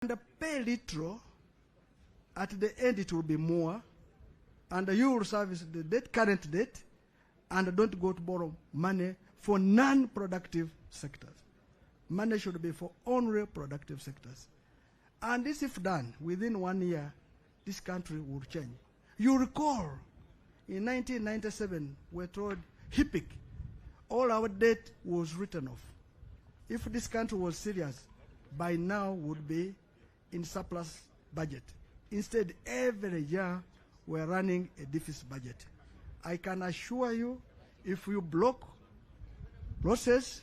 And pay little, at the end it will be more, and you will service the debt, current debt, and don't go to borrow money for non-productive sectors. Money should be for only productive sectors. And this, if done, within 1 year, this country will change. You recall, in 1997, we told HIPIC, all our debt was written off. If this country was serious, by now would be in surplus budget. Instead, every year, we're running a deficit budget. I can assure you, if you block losses,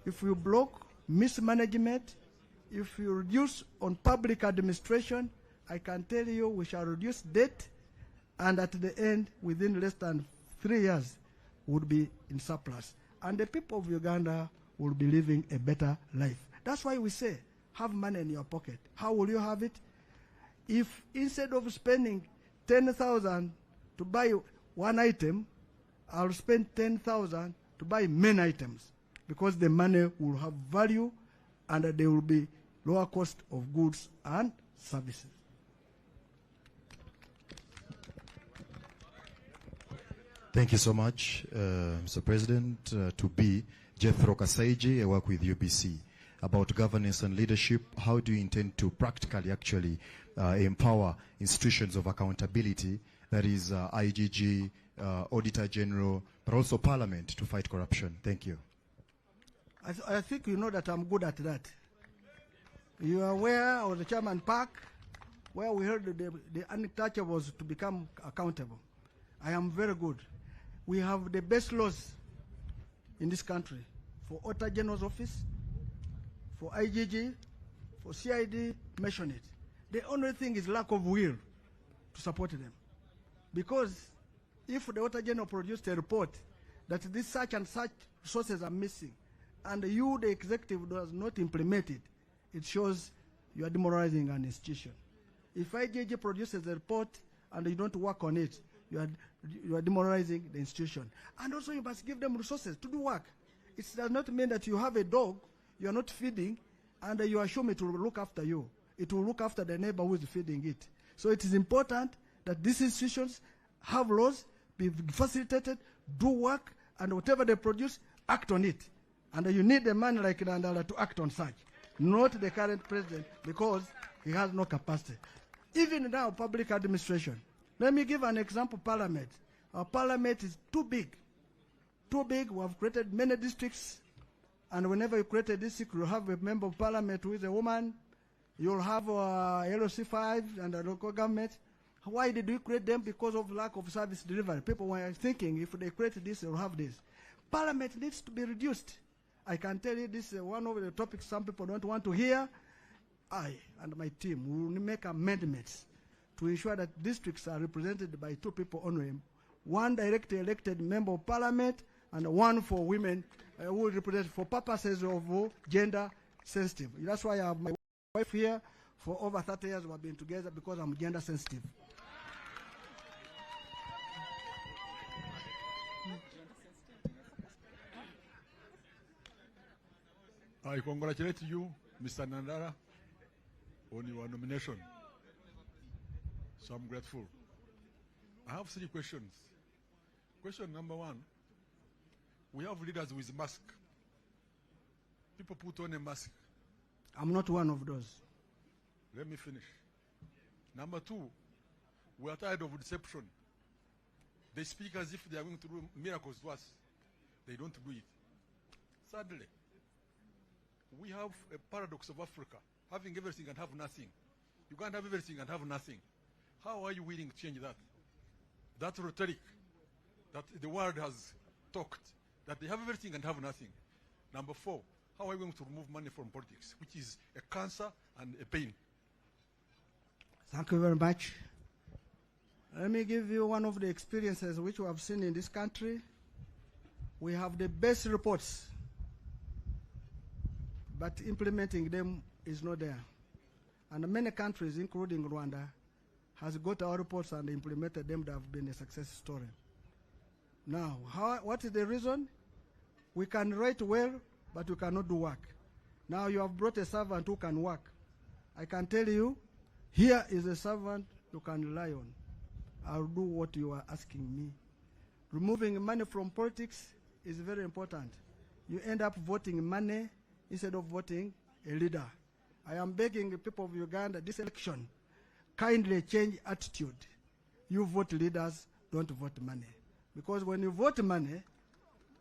if you block mismanagement, if you reduce on public administration, I can tell you we shall reduce debt, and at the end, within less than 3 years, would be in surplus. And the people of Uganda will be living a better life. That's why we say, have money in your pocket. How will you have it? If instead of spending 10,000 to buy one item, I'll spend 10,000 to buy many items, because the money will have value and there will be lower cost of goods and services. Thank you so much, Mr. President. To be Jethro Kasaiji, I work with UBC. About governance and leadership, how do you intend to practically actually empower institutions of accountability, that is IGG, Auditor General, but also Parliament, to fight corruption? Thank you. I think you know that I'm good at that. You are aware of the Chairman Park, where we heard the untouchables to become accountable. I am very good. We have the best laws in this country for Auditor General's office, for IGG, for CID, mention it. The only thing is lack of will to support them. Because if the Auditor General produced a report that this such and such resources are missing, and you, the executive, does not implement it, it shows you are demoralizing an institution. If IGG produces a report and you don't work on it, you are demoralizing the institution. And also you must give them resources to do work. It does not mean that you have a dog, you are not feeding, and you assume it will look after you. It will look after the neighbor who is feeding it. So it is important that these institutions have laws, be facilitated, do work, and whatever they produce, act on it. And you need a man like Nandala to act on such, not the current president, because he has no capacity. Even now, public administration. Let me give an example, Parliament. Our Parliament is too big. Too big. We have created many districts, and whenever you create a district, you have a member of Parliament who is a woman. You'll have LOC5 and the local government. Why did we create them? Because of lack of service delivery. People were thinking if they create this, they'll have this. Parliament needs to be reduced. I can tell you this is one of the topics some people don't want to hear. I and my team will make amendments to ensure that districts are represented by 2 people only. One directly elected member of Parliament and one for women who will represent for purposes of gender sensitive. That's why I have my wife here. For over 30 years we have been together because I'm gender sensitive. I congratulate you, Mr. Nandala, on your nomination. So I'm grateful. I have 3 questions. Question number 1, we have leaders with mask. People put on a mask. I'm not one of those. Let me finish. Number 2, we are tired of deception. They speak as if they are going to do miracles to us. They don't do it. Sadly, we have a paradox of Africa, having everything and have nothing. You can't have everything and have nothing. How are you willing to change that? That rhetoric that the world has talked, that they have everything and have nothing. Number 4, how are you going to remove money from politics, which is a cancer and a pain? Thank you very much. Let me give you one of the experiences which we have seen in this country. We have the best reports, but implementing them is not there. And many countries, including Rwanda, has got our reports and implemented them that have been a success story. Now, what is the reason? We can write well, but we cannot do work. Now you have brought a servant who can work. I can tell you, here is a servant you can rely on. I'll do what you are asking me. Removing money from politics is very important. You end up voting money instead of voting a leader. I am begging the people of Uganda this election, kindly change attitude. You vote leaders, don't vote money. Because when you vote money,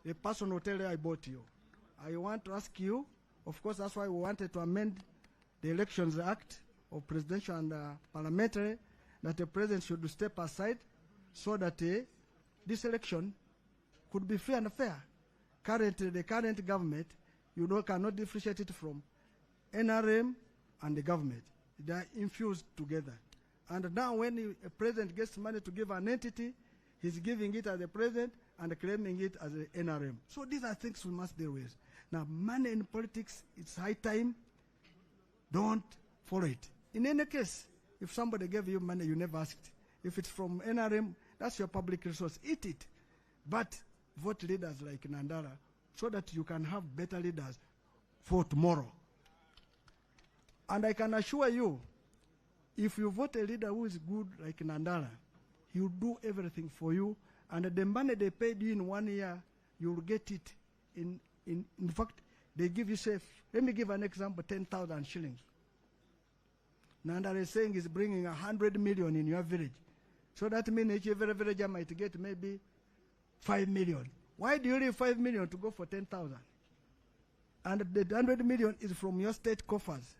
the person will tell you, I bought you. I want to ask you, of course, that's why we wanted to amend the Elections Act of Presidential and Parliamentary, that the President should step aside so that this election could be fair and fair. Currently, the current government, cannot differentiate it from NRM and the government. They are infused together. And now when a president gets money to give an entity, he's giving it as a president and claiming it as an NRM. So these are things we must deal with. Now, money in politics, it's high time. Don't follow it. In any case, if somebody gave you money you never asked, if it's from NRM, that's your public resource. Eat it. But vote leaders like Nandala so that you can have better leaders for tomorrow. And I can assure you, if you vote a leader who is good like Nandala, he will do everything for you, and the money they paid you in 1 year, you will get it in fact, they give you safe. Let me give an example, 10,000 shillings. Nandala is saying he's bringing 100 million in your village. So that means every villager might get maybe 5 million. Why do you leave 5 million to go for 10,000? And the 100 million is from your state coffers.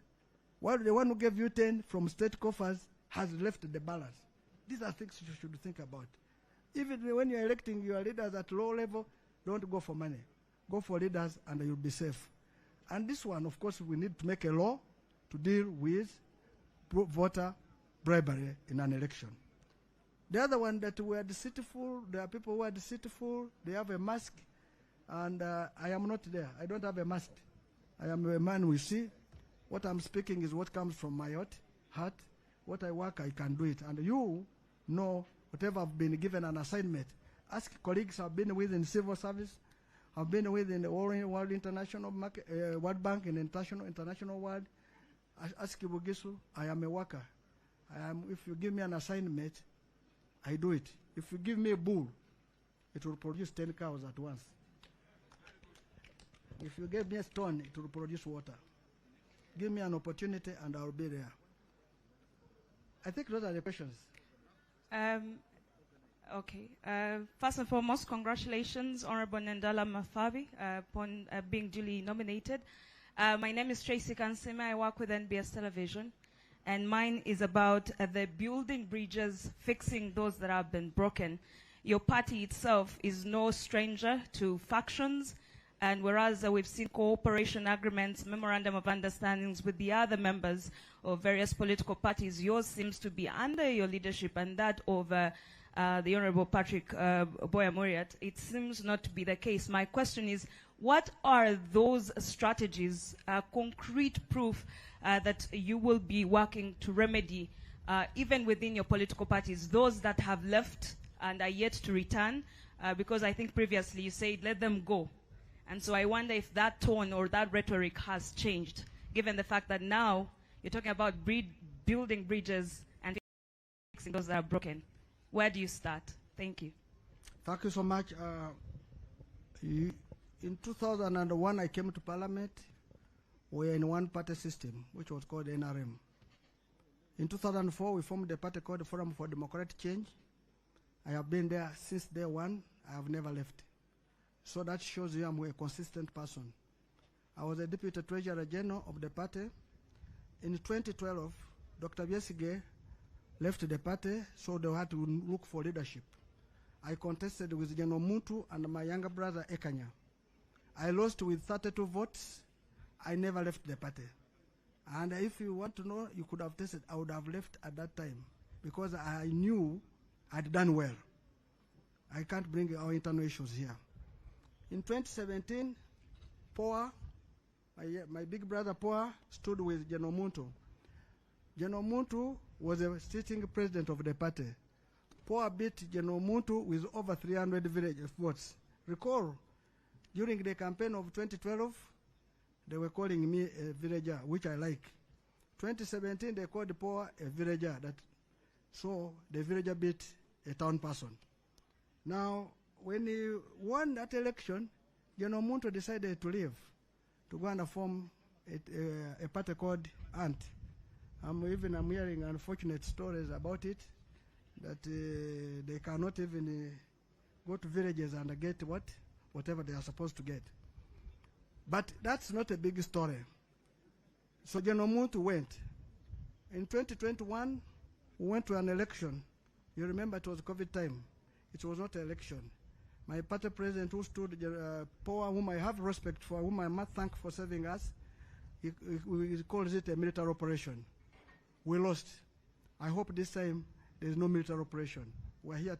While the one who gave you 10 from state coffers has left the balance. These are things you should think about. Even when you're electing your leaders at low level, don't go for money. Go for leaders and you'll be safe. And this one, of course, we need to make a law to deal with voter bribery in an election. The other one, that we are deceitful, there are people who are deceitful, they have a mask, and I am not there. I don't have a mask. I am a man we see. What I'm speaking is what comes from my heart. What I work, I can do it. And you know, whatever I've been given an assignment. Ask colleagues I've been with in civil service, I've been with in the World International Market, World Bank in international world. Ask Ibugisu, I am a worker. If you give me an assignment, I do it. If you give me a bull, it will produce 10 cows at once. If you give me a stone, it will produce water. Give me an opportunity and I'll be there. I think those are the questions. Okay. First and foremost, congratulations, Honorable Nandala Mafabi, upon being duly nominated. My name is Tracy Kansime. I work with NBS Television. And mine is about the building bridges, fixing those that have been broken. Your party itself is no stranger to factions, and whereas we've seen cooperation agreements, memorandum of understandings with the other members of various political parties, yours seems to be under your leadership, and that of the Honorable Patrick Boya Muriat, it seems not to be the case. My question is, what are those strategies, concrete proof that you will be working to remedy, even within your political parties, those that have left and are yet to return? Because I think previously you said, let them go. And so I wonder if that tone or that rhetoric has changed, given the fact that now you're talking about building bridges and fixing those that are broken. Where do you start? Thank you. Thank you so much. In 2001, I came to Parliament. We were in one-party system, which was called NRM. In 2004, we formed a party called the Forum for Democratic Change. I have been there since day one. I have never left. So that shows you I'm a consistent person. I was a Deputy Treasurer General of the party. In 2012, Dr. Biesige left the party, so they had to look for leadership. I contested with General Muntu and my younger brother Ekanya. I lost with 32 votes. I never left the party. And if you want to know, you could have tested, I would have left at that time because I knew I'd done well. I can't bring our internal issues here. In 2017, Poa, my big brother Poa, stood with General Muntu. General Muntu was a sitting president of the party. Poa beat General Muntu with over 300 village votes. Recall, during the campaign of 2012, they were calling me a villager, which I like. 2017, they called Poa a villager. So the villager beat a town person. Now, when he won that election, General Muntu decided to leave, to go and form a party called ANT. I'm hearing unfortunate stories about it, that they cannot even go to villages and get whatever they are supposed to get. But that's not a big story. So General Muntu went. In 2021, we went to an election. You remember it was COVID time. It was not an election. My party president, who stood, Poa, whom I have respect for, whom I must thank for saving us, he calls it a military operation. We lost. I hope this time there is no military operation. We're here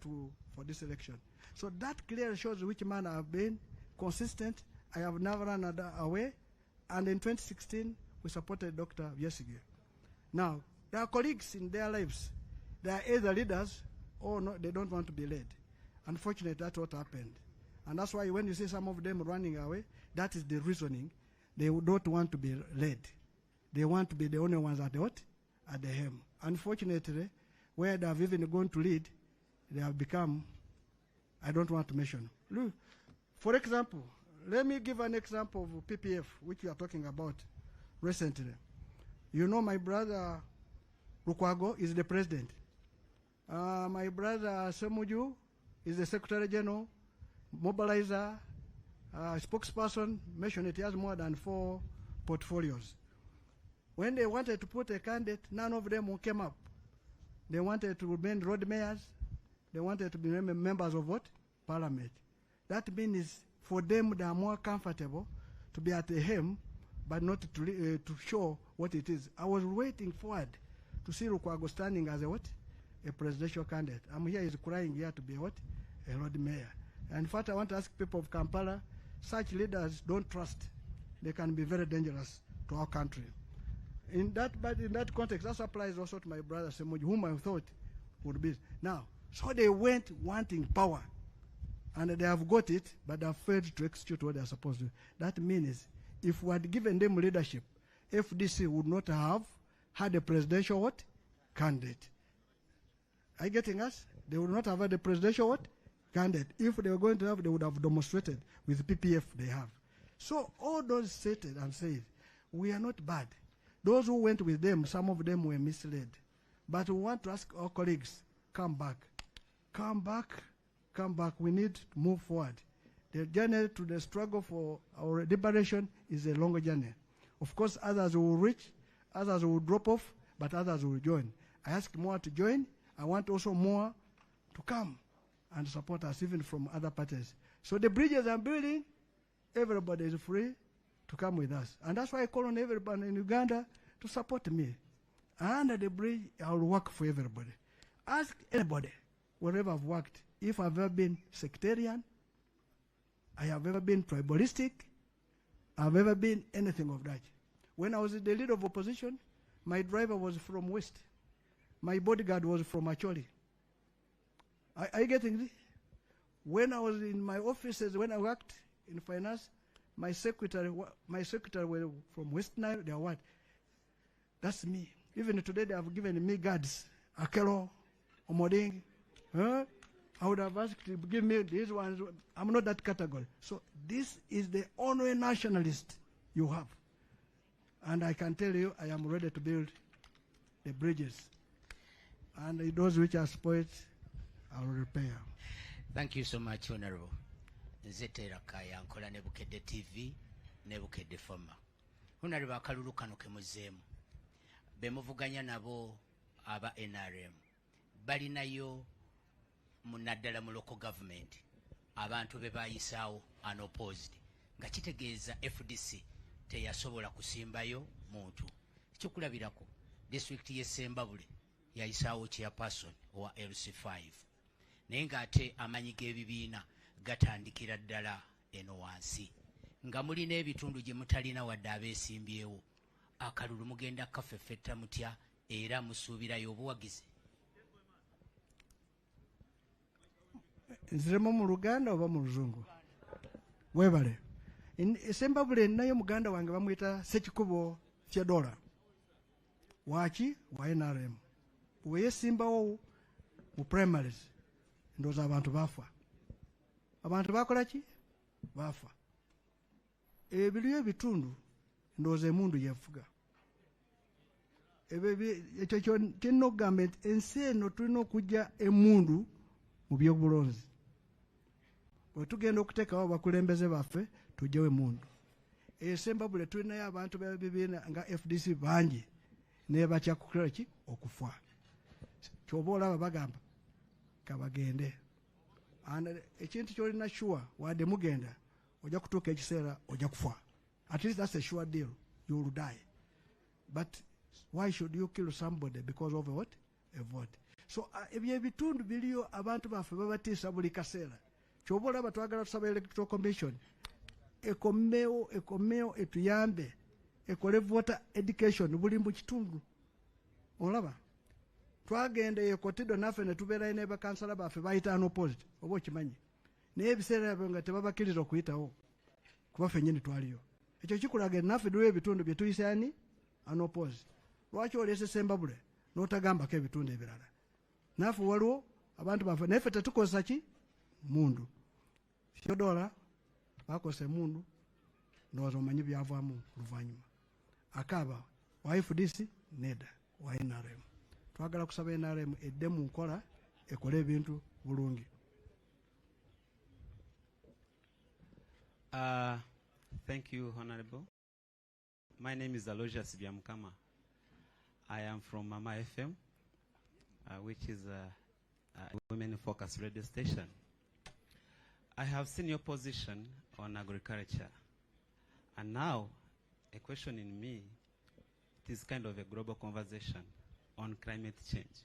for this election. So that clearly shows which man I have been, consistent. I have never run away. And in 2016, we supported Dr. Yesige. Now, there are colleagues in their lives. They are either leaders or no, they don't want to be led. Unfortunately, that's what happened. And that's why when you see some of them running away, that is the reasoning. They don't want to be led. They want to be the only ones at the what? At the helm. Unfortunately, where they have even gone to lead, they have become, I don't want to mention. Look, for example, let me give an example of PPF, which we are talking about recently. You know, my brother Lukwago is the president. My brother Semuju is the Secretary General, mobilizer, spokesperson. Mentioned it, he has more than 4 portfolios. When they wanted to put a candidate, none of them came up. They wanted to remain road mayors. They wanted to be members of what? Parliament. That means for them they are more comfortable to be at the helm, but not to show what it is. I was waiting forward to see Lukwago standing as a what? A presidential candidate. I'm here, he's crying here to be what? A road mayor. And in fact, I want to ask people of Kampala, such leaders don't trust. They can be very dangerous to our country. But in that context, that applies also to my brother Semuji, whom I thought would be. Now, so they went wanting power. And they have got it, but they have failed to execute what they are supposed to do. That means if we had given them leadership, FDC would not have had a presidential what? Candidate. Are you getting us? They would not have had a presidential what? Candidate. If they were going to have, they would have demonstrated with PPF they have. So all those stated and said, we are not bad. Those who went with them, some of them were misled. But we want to ask our colleagues, come back. Come back. Come back. We need to move forward. The journey to the struggle for our liberation is a longer journey. Of course, others will reach, others will drop off, but others will join. I ask more to join. I want also more to come and support us, even from other parties. So the bridges I'm building, everybody is free to come with us. And that's why I call on everybody in Uganda to support me. Under the bridge, I will work for everybody. Ask anybody, wherever I've worked, if I've ever been sectarian, I have ever been tribalistic, I've ever been anything of that. When I was the leader of opposition, my driver was from West. My bodyguard was from Acholi. Are you getting this? When I was in my offices, when I worked in finance, my secretary were from West Nile. They are what? That's me. Even today, they have given me guards. Akelo, Omoding. I would have asked to give me these ones. I'm not that category. So this is the only nationalist you have. And I can tell you, I am ready to build the bridges. And those which are spoiled, I will repair. Thank you so much, Honorable. Nzetera kaya nkola Nebukedde TV, Nebukedde Foma. Honorable akalulu kano kemuzeemu. Bemuvuganya nabo aba NRM. Balinayo mu Nandala mu local government. Abantu be bayisaawo unopposed. Nga kitegeeza FDC teyasobola kusimbayo muntu. Kyokulabirako district ye Sembabule yayisaawo chairperson owa LC5. Naye ng'ate amanyi g'ebibiina gatandikira ddala eno wansi. Nga mulina ebitundu gye mutalina wadde abeesimbyewo. Akalulu mugenda kafeffetta mutya era musuubirayo obuwagizi? Nziremu mu Luganda oba mu Luzungu? Webale. Sembabule nayo muganda wange bamuyita Sekikubo Theodora. Wachi wa NRM. Bwe simbawo mu primaries ndoza abantu bafa. Abantu bakola ki? Bafa. Ebiriyo bitundu ndoza emundu yefuga. Ekyo kino government ensi eno tulina okujja emundu mu by'obulonzi. Bwe tugenda okuteekawo abakulembeze baffe tujjewo emundu. Esembabule tulinayo abantu b'ebibiina nga FDC bangi naye batya kukola ki? Okufa. Ky'oba olaba bagamba kabagende. Ekintu ky'olina sure wadde mugenda ojja kutuuka ekiseera ojja kufa. At least that's a sure deal. You will die. But why should you kill somebody because of a what? A vote. So ebyo ebitundu biliyo abantu baffe babatiisa buli kaseera. Ky'oba olaba twagala tusaba electoral commission ekomeo etuyambe ekole voter education buli mu kitundu. Olaba twagenda yekotido naffe ne tubeerayo ne bakansala baffe bayita unopposed oba okimanyi naye ebiseera ebyo nga tebabakkiriza okuyitawo kuba ffe nnyini twaliyo. Ekyo kikulaga naffe duliwo ebitundu bye tuyisa ani unopposed. Lwaki oleese Sembabule n'otagambako ebitundu ebirala? Naffe waliwo abantu baffe naye ffe tetukozesa ki? Mundu. Kyodola bakose mundu ndowooza omanyi byavaamu luvannyuma. Akaaba wa FDC neda wa NRM. Twagala kusaba NRM edde mu nkola ekole ebintu bulungi. Thank you, Honorable. My name is Aloysius Byamukama. I am from Mama FM, which is a women-focused radio station. I have seen your position on agriculture. And now, a question in me, it is kind of a global conversation on climate change.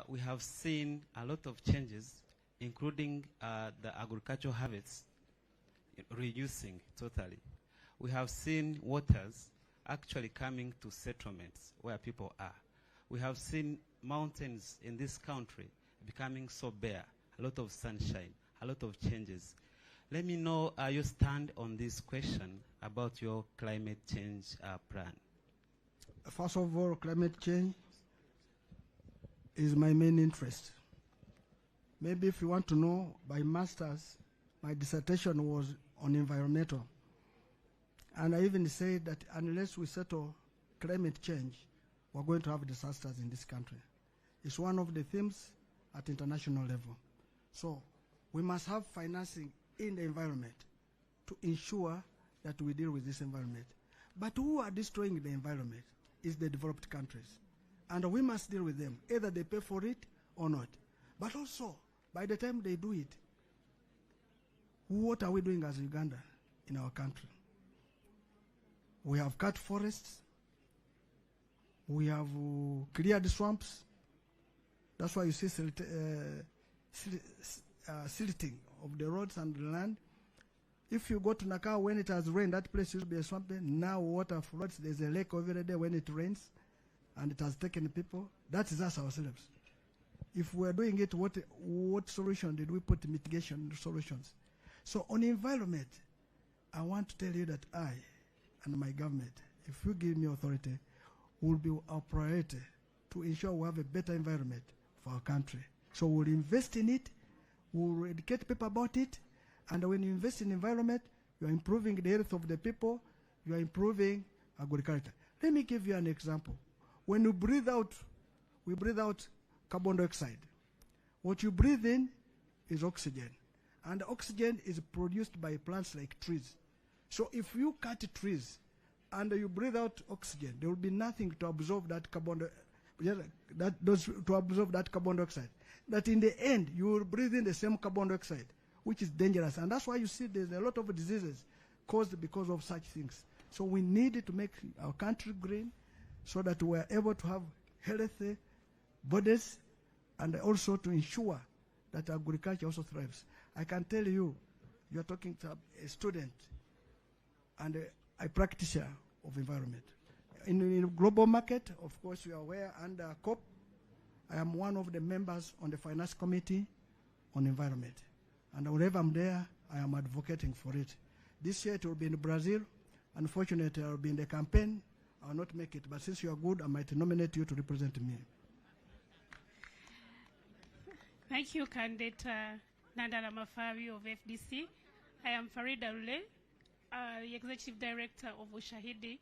We have seen a lot of changes, including the agricultural habits reducing totally. We have seen waters actually coming to settlements where people are. We have seen mountains in this country becoming so bare, a lot of sunshine, a lot of changes. Let me know your stand on this question about your climate change plan. First of all, climate change is my main interest. Maybe if you want to know, my master's, my dissertation was on environmental. And I even said that unless we settle climate change, we're going to have disasters in this country. It's one of the themes at international level. So we must have financing in the environment to ensure that we deal with this environment. But who are destroying the environment is the developed countries. And we must deal with them. Either they pay for it or not. But also, by the time they do it, what are we doing as Uganda in our country? We have cut forests. We have cleared swamps. That's why you see silting of the roads and the land. If you go to Nakao when it has rained, that place used to be a swamp. Now water floods. There's a lake over there when it rains, and it has taken people. That is us ourselves. If we're doing it, what solution did we put mitigation solutions? So on environment, I want to tell you that I and my government, if you give me authority, will be our priority to ensure we have a better environment for our country. So we'll invest in it, we'll educate people about it, and when you invest in environment, you are improving the health of the people, you are improving agriculture. Let me give you an example. When you breathe out, we breathe out carbon dioxide. What you breathe in is oxygen. And oxygen is produced by plants like trees. So if you cut trees and you breathe out oxygen, there will be nothing to absorb that carbon dioxide. That in the end, you will breathe in the same carbon dioxide, which is dangerous. And that's why you see there's a lot of diseases caused because of such things. So we need to make our country green so that we are able to have healthy bodies and also to ensure that agriculture also thrives. I can tell you, you're talking to a student and a practitioner of environment. In the global market, of course, you are aware, under COP, I am one of the members on the finance committee on environment. And wherever I'm there, I am advocating for it. This year it will be in Brazil. Unfortunately, I will be in the campaign I will not make it. But since you are good, I might nominate you to represent me. Thank you, candidate Nandala Mafabi of FDC. I am Farida Rule, the Executive Director of Ushahidi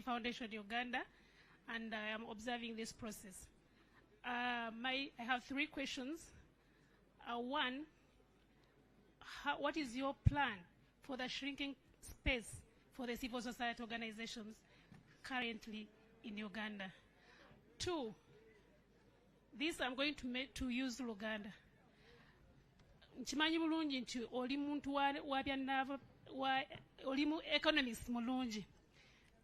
Foundation Uganda, and I am observing this process. I have 3 questions. One, what is your plan for the shrinking space for the civil society organizations currently in Uganda? 2, this I'm going to use Luganda. Nchimanyi mulungi nti oli muntu wa byanava oli mu economist mulungi.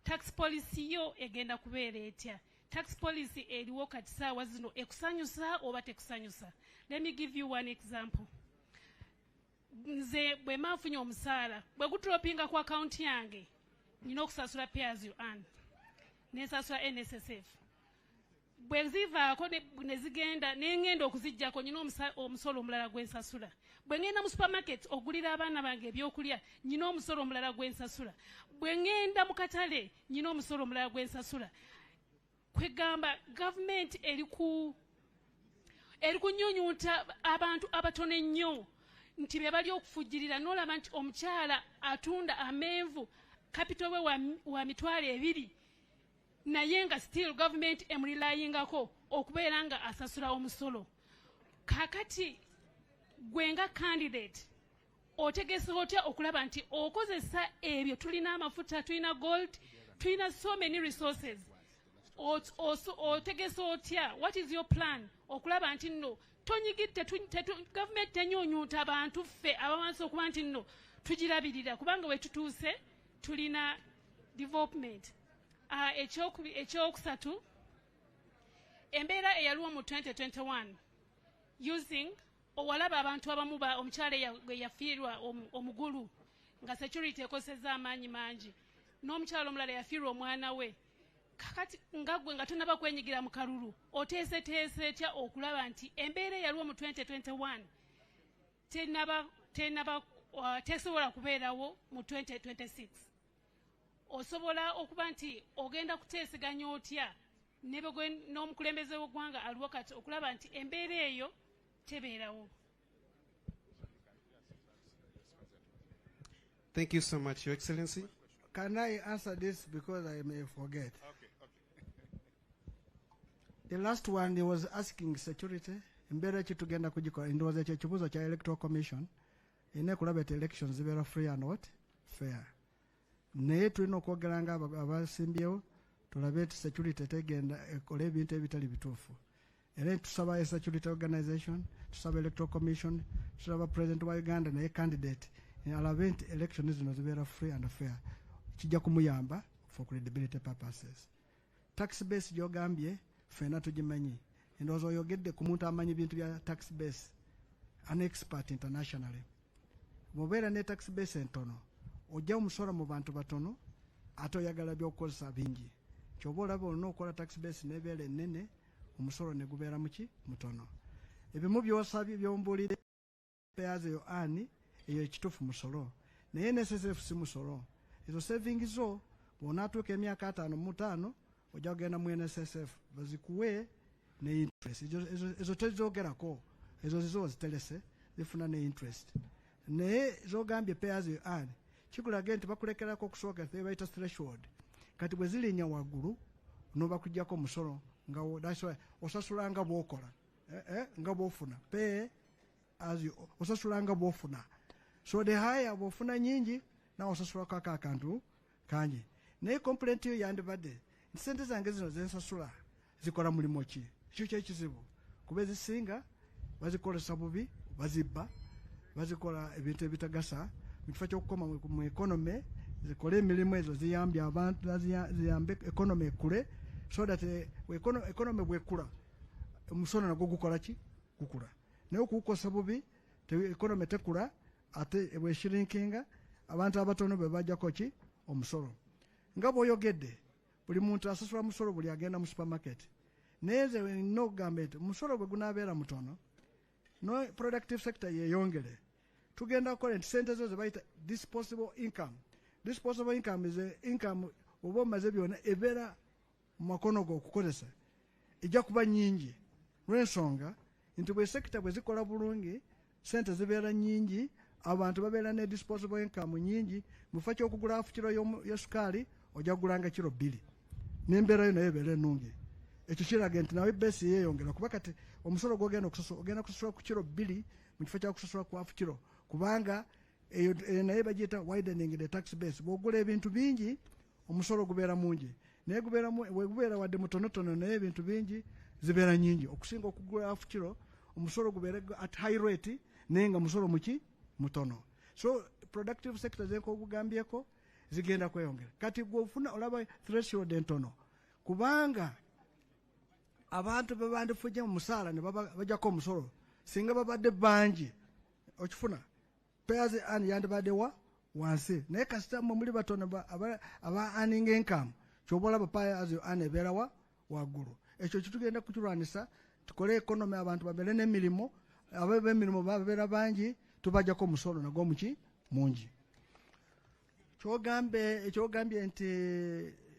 Tax policy yo egenda kubeera etya? Tax policy eriwo kati saawa zino ekusanyusa oba tekusanyusa? Let me give you one example. Nze bwe manfunye omusaala bwe gutropinga ku account yange nina okusasula pay as you earn nesasula NSSF. Bwe zivaako ne zigenda n'engenda okuziggyako nina omusolo omulala gwensasula. Bwe ngenda mu supermarket ogulira abaana bange ebyokulya nina omusolo omulala gwensasula. Bwe ngenda mu katale nina omusolo omulala gwensasula. Kwegamba government eri kunyunyunta abantu abatono ennyo nti be bali okufujjirira n'olaba nti omukyala atunda amenvu capital we wa mitwalo 2 naye nga still government emulilayingako okubeera nga asasula omusolo. Kakati gwe nga candidate otegese otya okulaba nti okozesa ebyo? Tulina amafuta, tulina gold, tulina so many resources. Otegese otya? What is your plan okulaba nti nno tonyigidde government tenyunyuuta abantu ffe abawansi okuba nti nno tugirabirira kubanga we tutuuse tulina development. Ekyokusatu, embeera eyaliwo mu 2021 using owalaba abantu abamu omukyala yafiirwa omugulu nga security ekosezza amaanyi mangi n'omukyala omulala yafiirwa omwana we. Kakati nga gwe nga tonaba kwenyigira mu kalulu oteeseteese etya okulaba nti embeera eyaliwo mu 2021 tesobola kubeerawo mu 2026? Osobola okuba nti ogenda kuteeseganya otya n'omukulembeze w'eggwanga aliwo kati okulaba nti embeera eyo tebeerawo? Thank you so much, Your Excellency. Can I answer this because I may forget? The last one, he was asking security. Embeera ki tugenda kugikola? Ndowooza ekyo ekibuuzo kya electoral commission. Ine kulaba eti elections zibeera free and what? Fair. Naye tulina okwogeranga abasimbyewo tulabe eti security tegenda ekola ebintu ebitali bituufu. Era tusaba security organization, tusaba electoral commission, tusaba president wa Uganda naye candidate alabe nti elections zino zibeera free and fair. Kijja kumuyamba for credibility purposes. Tax base gy'ogambye ffenna tugimanyi. Ndowooza oyogedde ku muntu amanyi bintu bya tax base, an expert internationally. Bw'obeera ne tax base entono ojja omusolo mu bantu batono ate oyagala by'okukozesa bingi. Ky'oba olaba olina okukola tax base n'ebeera ennene omusolo ne gubeera muki mutono. Ebimu by'osabye by'ombuulire payers eyo ani eyo ekituufu musolo naye NSSF si musolo. Ezo savings zo bw'onaatuuka emyaka 5 mu 5 ojja kugenda mu NSSF bazikuwe ne interest. Ezo tezoogerako, ezo zizo ziterese zifuna ne interest. Naye zogambye payers eyo ani kikulaga nti bakulekerako okusooka bayita threshold. Kati bwe zirinnya waggulu n'oba kujjako omusolo nga osasula nga bw'okola nga bw'ofuna pay as you osasula nga bw'ofuna. So the higher bw'ofuna nyingi nawe osasulako akantu kangi. Naye complaint yo yandibadde nti sente zange zino zensasula zikola mulimu ki? Kyo kyekizibu kuba ezisinga bazikolesa bubi, bazibba, bazikola ebintu ebitagasa mu kifo ky'okukoma mu economy zikola emirimu ezo ziyambye abantu ziyambe economy ekule so that economy bwekula omusolo nagwo gukola ki? Gukula. Naye okugukosa bubi economy tekula ate bweshrinkinga abantu abatono bwe bajjako ki? Omusolo. Nga bw'oyogedde buli muntu asasula musolo buli agenda mu supermarket. Naye nze nina okugamba nti omusolo bwe gunaabeera mutono no productive sector yeeyongere tugenda kukola nti sente zo ze bayita disposable income. Disposable income is income oba omaze byonna ebeera mu makono go okukozesa ejja kuba nnyingi lw'ensonga nti bwe sekita bwe zikola bulungi sente zibeera nnyingi abantu babeera ne disposable income nnyingi mu kifo ky'okugula hafu kiro y'esukaali ojja kugulanga kiro 2 n'embeera yo nayo ebeera ennungi ekyo kiraga nti nawe beesi yeeyongera kuba kati omusolo gw'ogenda kusasula ku kiro 2 mu kifo kya kusasula ku hafu kiro kubanga eyo naye bagiyita widening the tax base bw'ogula ebintu bingi omusolo gubeera mungi naye gubeera wadde mutonotono naye ebintu bingi zibeera nyingi okusinga okugula hafu kiro omusolo gubeera at high rate naye nga musolo muki mutono so productive sector zenko ogugambyeko zigenda kweyongera kati gwofuna olaba threshold entono kubanga abantu bebandifujja mu musaala ne bajjako omusolo singa babadde bangi okifuna payers and yandibadde wansi naye kasita mwe muli batono aba earning income kyoba olaba payers and ebeera waggulu ekyo kitugenda kukirwanisa tukole economy abantu babeere n'emirimu ab'emirimu babeera bangi tubajjako omusolo nagwo muki mungi kyogambye nti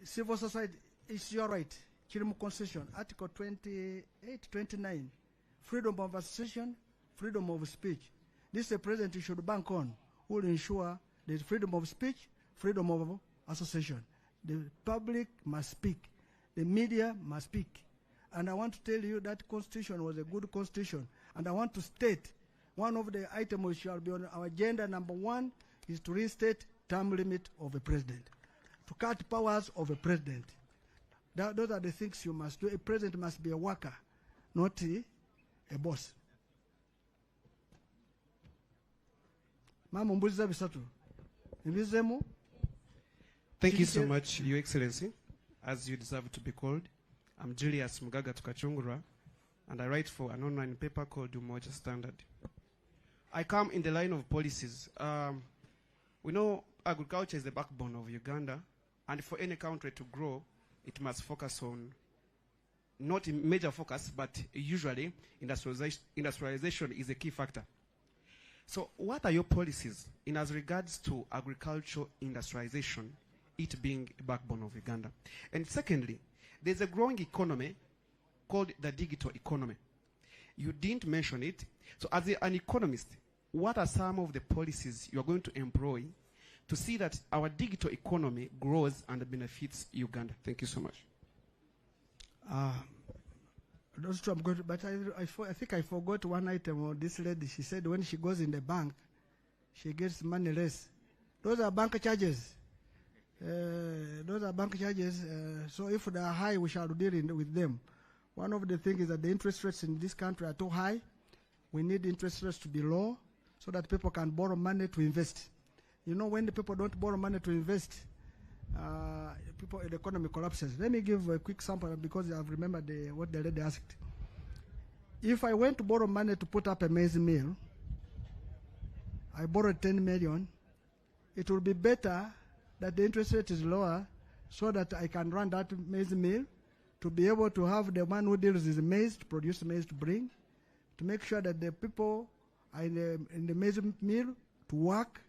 civil society is your right kiri mu constitution article 28-29 freedom of association freedom of speech this the president should bank on who will ensure the freedom of speech freedom of association the public must speak the media must speak and I want to tell you that constitution was a good constitution and I want to state one of the items which shall be on our agenda number 1 is to reinstate term limit of a president, to cut powers of a president. Those are the things you must do. A president must be a worker, not a boss. Mama mbuziza bisatu. Mbizemu. Thank you so much, Your Excellency, as you deserve to be called. I'm Julius Mugaga Tukachungura, and I write for an online paper called Umoja Standard. I come in the line of policies. We know agriculture is the backbone of Uganda, and for any country to grow, it must focus on, not a major focus, but usually industrialization is a key factor. So what are your policies in as regards to agricultural industrialization, it being a backbone of Uganda? And secondly, there's a growing economy called the digital economy. You didn't mention it. So as an economist, what are some of the policies you are going to employ to see that our digital economy grows and benefits Uganda? Thank you so much. Those two I'm going to, but I think I forgot one item on this lady. She said when she goes in the bank, she gets money less. Those are bank charges. Those are bank charges. So if they are high, we shall deal with them. One of the things is that the interest rates in this country are too high. We need interest rates to be low so that people can borrow money to invest. You know, when the people don't borrow money to invest, the economy collapses. Let me give a quick sample because I've remembered what the lady asked. If I went to borrow money to put up a maize mill, I borrowed 10 million, it will be better that the interest rate is lower so that I can run that maize mill to be able to have the one who deals with maize to produce maize to bring, to make sure that the people are in the maize mill to work,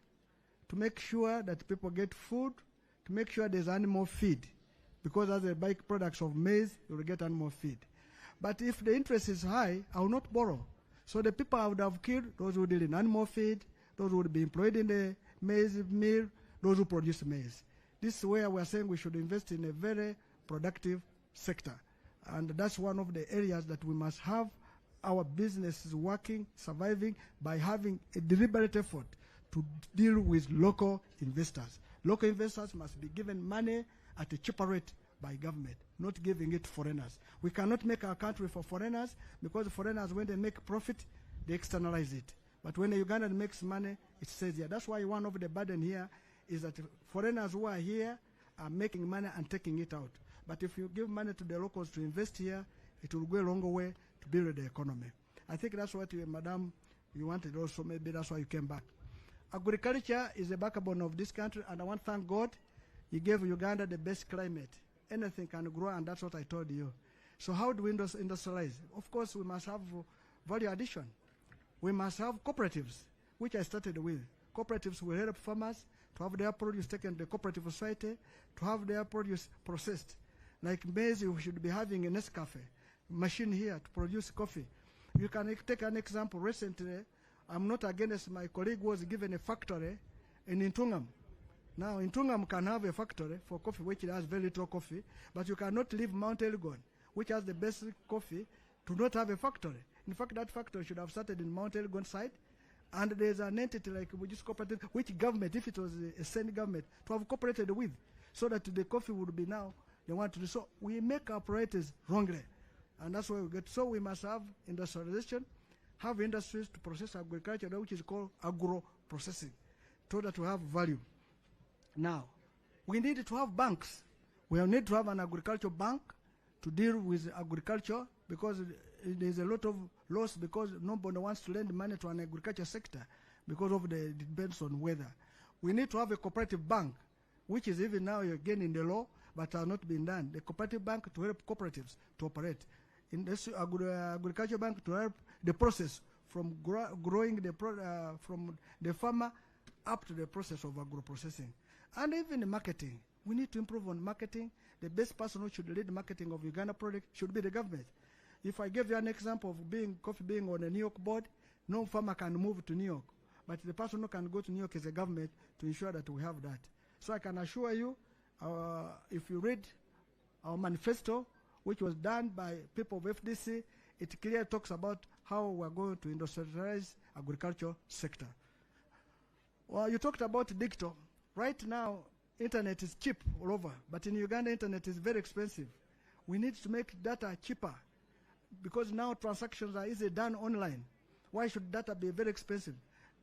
to make sure that people get food, to make sure there's animal feed. Because as a byproduct of maize, you will get animal feed. But if the interest is high, I will not borrow. So the people I would have killed, those who deal in animal feed, those who would be employed in the maize mill, those who produce maize. This is where we are saying we should invest in a very productive sector. And that's one of the areas that we must have our businesses working, surviving, by having a deliberate effort to deal with local investors. Local investors must be given money at a cheaper rate by government, not giving it to foreigners. We cannot make our country for foreigners because foreigners, when they make profit, they externalize it. But when a Ugandan makes money, it stays here. That's why one of the burden here is that foreigners who are here are making money and taking it out. But if you give money to the locals to invest here, it will go a longer way to build the economy. I think that's what you, Madam, you wanted also. Maybe that's why you came back. Agriculture is the backbone of this country, and I want to thank God He gave Uganda the best climate. Anything can grow, and that's what I told you. So how do we industrialize? Of course, we must have value addition. We must have cooperatives, which I started with. Cooperatives will help farmers to have their produce taken to the cooperative society, to have their produce processed. Like maize, we should be having a Nescafe machine here to produce coffee. You can take an example. Recently, I'm not against, my colleague was given a factory in Intungam. Now, Intungam can have a factory for coffee, which has very little coffee, but you cannot leave Mount Elgon, which has the best coffee, to not have a factory. In fact, that factory should have started in Mount Elgon side, and there's an entity like which cooperative, which government, if it was a Senate government, to have cooperated with, so that the coffee would be now they want to do. So we make our priorities wrongly, and that's where we get. So we must have industrialization, have industries to process agriculture, which is called agro-processing, so that we have value. Now, we need to have banks. We need to have an agriculture bank to deal with agriculture, because there's a lot of loss, because nobody wants to lend money to an agriculture sector because of the depends on weather. We need to have a cooperative bank, which is even now again in the law, but has not been done. The cooperative bank to help cooperatives to operate. In this agriculture bank to help the process from growing the from the farmer up to the process of agro-processing. And even the marketing. We need to improve on marketing. The best person who should lead the marketing of Uganda product should be the government. If I give you an example of coffee being on a New York board, no farmer can move to New York. But the person who can go to New York is the government to ensure that we have that. So I can assure you, if you read our manifesto, which was done by people of FDC, it clearly talks about how we're going to industrialize agriculture sector. Well, you talked about digital. Right now, internet is cheap all over, but in Uganda, internet is very expensive. We need to make data cheaper, because now transactions are easily done online. Why should data be very expensive?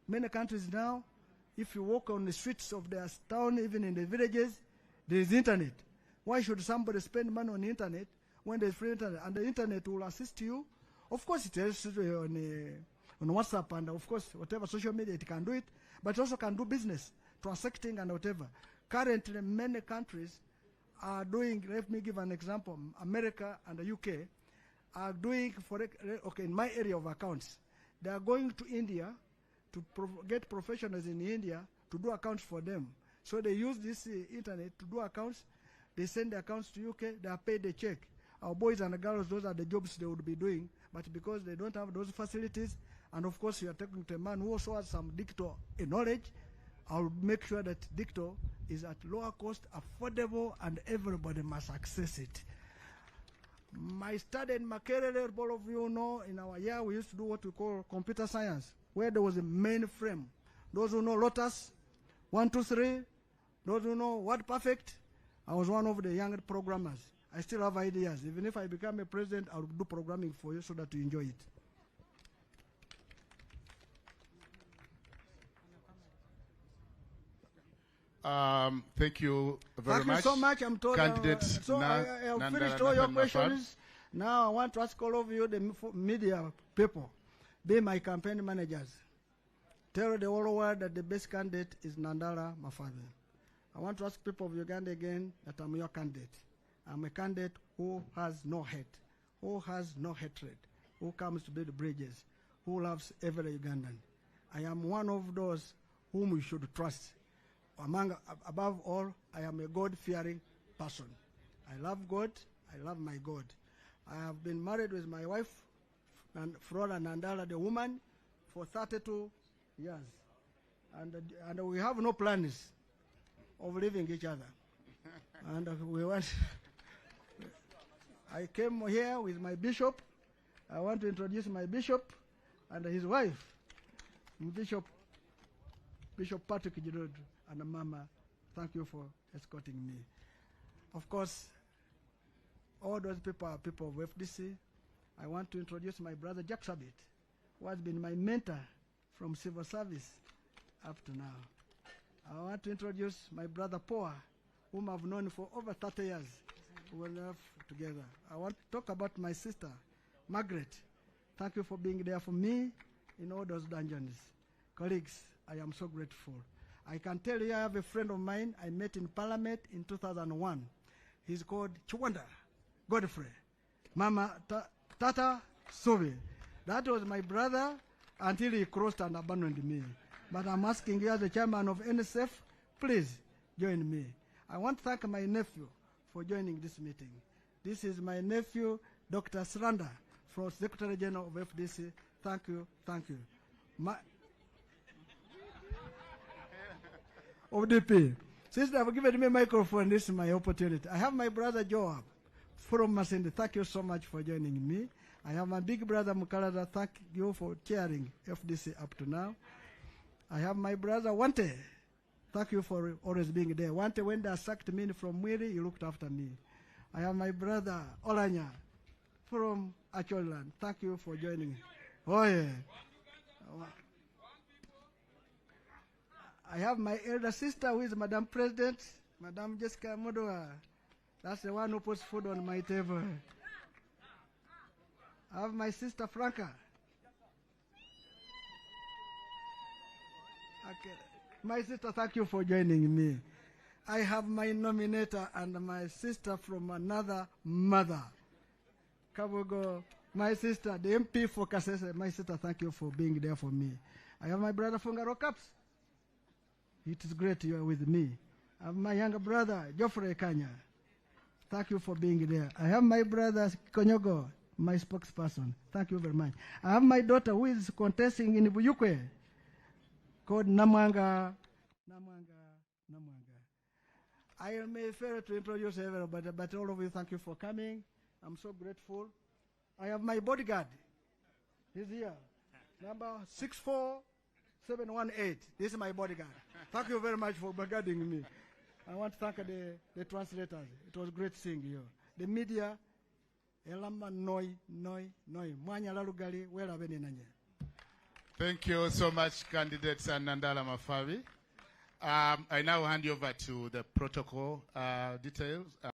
Many countries now, if you walk on the streets of their town, even in the villages, there is internet. Why should somebody spend money on the internet when there's free internet? And the internet will assist you. Of course, it is on WhatsApp, and of course, whatever social media, it can do it, but it also can do business, transacting and whatever. Currently, many countries are doing, let me give an example, America and the UK are doing, in my area of accounts, they are going to India to get professionals in India to do accounts for them. So they use this internet to do accounts. They send the accounts to UK, they are paid a check. Our boys and girls, those are the jobs they would be doing, but because they don't have those facilities, and of course you are talking to a man who also has some digital knowledge, I'll make sure that digital is at lower cost, affordable, and everybody must access it. My study in Makerere, all of you know, in our year we used to do what we call computer science, where there was a mainframe. Those who know Lotus, 1, 2, 3, those who know WordPerfect, I was one of the young programmers. I still have ideas. Even if I become a president, I'll do programming for you so that you enjoy it. Thank you very much. Thank you so much. I'm told Candidates so I have finished all your questions. Now I want to ask all of you, the media people, be my campaign managers. Tell the whole world that the best candidate is Nandala Mafabi. I want to ask people of Uganda again that I'm your candidate. I'm a candidate who has no hate, who has no hatred, who comes to build bridges, who loves every Ugandan. I am one of those whom we should trust. Above all, I am a God-fearing person. I love God. I love my God. I have been married with my wife, Flora Nandala, the woman, for 32 years. And we have no plans of leaving each other. And we want... I came here with my bishop. I want to introduce my bishop and his wife, Bishop Patrick Giroud. And Mama, thank you for escorting me. Of course, all those people are people of FDC. I want to introduce my brother Jack Sabit, who has been my mentor from civil service up to now. I want to introduce my brother Poa, whom I've known for over 30 years. We live together. I want to talk about my sister, Margaret. Thank you for being there for me in all those dungeons. Colleagues, I am so grateful. I can tell you I have a friend of mine I met in Parliament in 2001. He's called Chwanda Godfrey. Mama Tata Sobe. That was my brother until he crossed and abandoned me. But I'm asking you as the chairman of NSF, please join me. I want to thank my nephew for joining this meeting. This is my nephew, Dr. Sranda, from Secretary General of FDC. Thank you, thank you. ODP. Since they have given me a microphone, this is my opportunity. I have my brother Joab from Masindi. Thank you so much for joining me. I have my big brother Mukalada. Thank you for chairing FDC up to now. I have my brother Wante. Thank you for always being there. Wante, when they sacked me from Mwiri, you looked after me. I have my brother Olanya from Acholand. Thank you for joining. Oh yeah. I have my elder sister who is Madam President, Madam Jessica Modoa. That's the one who puts food on my table. I have my sister Franca. Okay. My sister, thank you for joining me. I have my nominator and my sister from another mother. Kabogo, my sister, the MP for Kasese. My sister, thank you for being there for me. I have my brother Fungaro Caps. It is great you are with me. I have my younger brother, Geoffrey Kanya. Thank you for being there. I have my brother Konyogo, my spokesperson. Thank you very much. I have my daughter who is contesting in Buyukwe, called Namwanga. I may fail to introduce everybody, but all of you, thank you for coming. I'm so grateful. I have my bodyguard. He's here. Number 64718. This is my bodyguard. Thank you very much for bodyguarding me. I want to thank the translators. It was great seeing you. The media, elamba noi. Mwanya lalugali, wela bene nanye. Thank you so much, candidates Nandala Mafabi. I now hand you over to the protocol details.